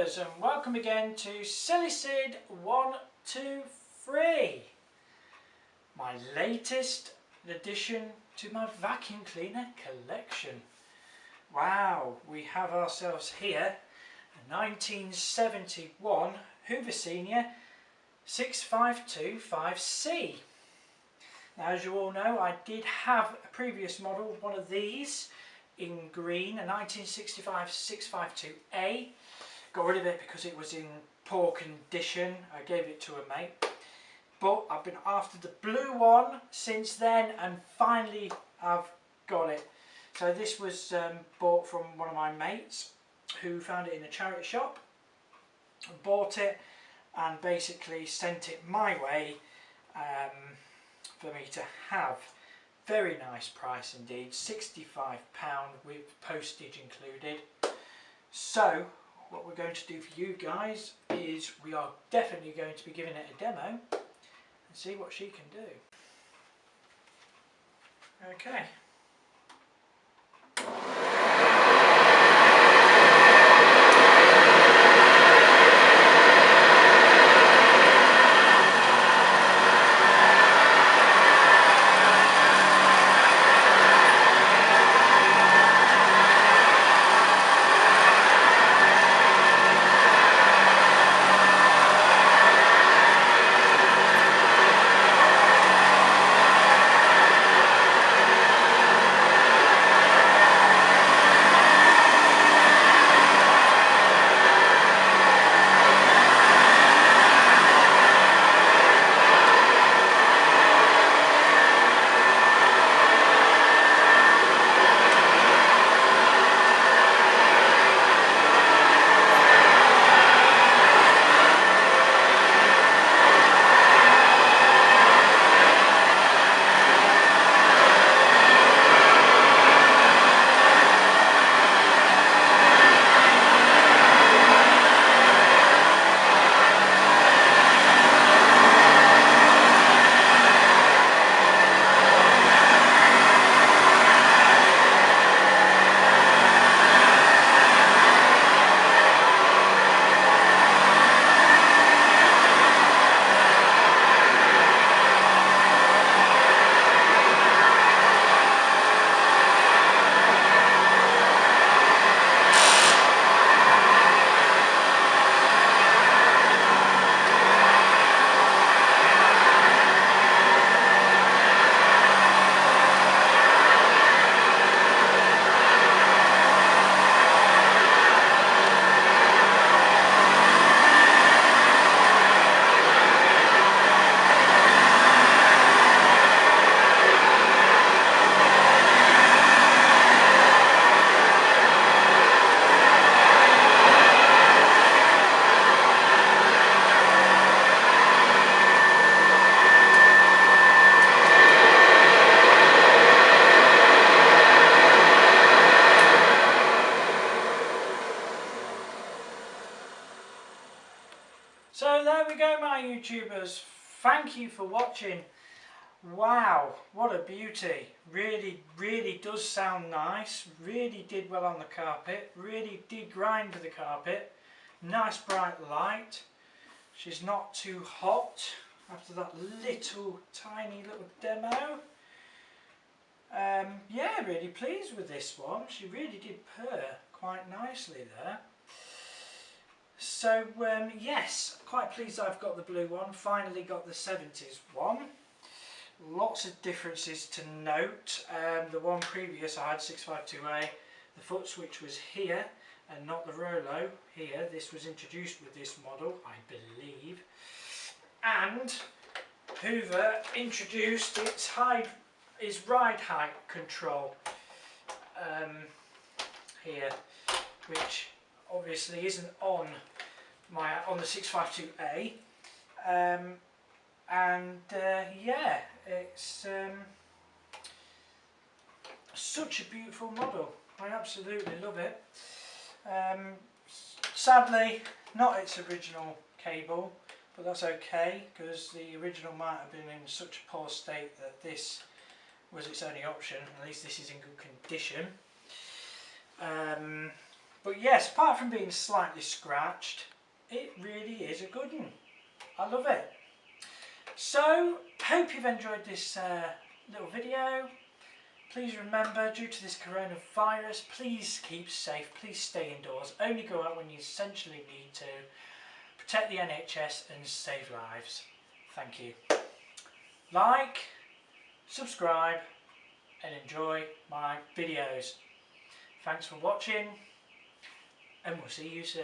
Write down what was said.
YouTubers, and welcome again to Silly Sid 123, my latest addition to my vacuum cleaner collection. Wow, we have ourselves here a 1971 Hoover Senior 6525C. Now, as you all know, I did have a previous model, one of these in green, a 1965 652A. Got rid of it because it was in poor condition. I gave it to a mate. But I've been after the blue one since then, and finally I've got it. So this was bought from one of my mates who found it in a charity shop, bought it and basically sent it my way for me to have. Very nice price indeed, £65 with postage included. So what we're going to do for you guys is we are definitely going to be giving it a demo and see what she can do. Okay. So there we go, my YouTubers. Thank you for watching. Wow, what a beauty. Really does sound nice. Really did well on the carpet. Really did grind the carpet. Nice bright light. She's not too hot after that tiny little demo. Yeah, really pleased with this one. She really did purr quite nicely there. So yes, quite pleased I've got the blue one, finally got the 70s one. Lots of differences to note. The one previous I had, 652A, the foot switch was here and not the Rolo here. This was introduced with this model, I believe. And Hoover introduced its ride height control here, which obviously isn't on the 652A, yeah, it's such a beautiful model. I absolutely love it. Sadly, not its original cable, but that's okay because the original might have been in such a poor state that this was its only option. At least this is in good condition. But yes, apart from being slightly scratched, it really is a good one. I love it. So, hope you've enjoyed this little video. Please remember, due to this coronavirus, please keep safe, please stay indoors, only go out when you essentially need to. Protect the NHS and save lives. Thank you. Like, subscribe and enjoy my videos. Thanks for watching and we'll see you soon.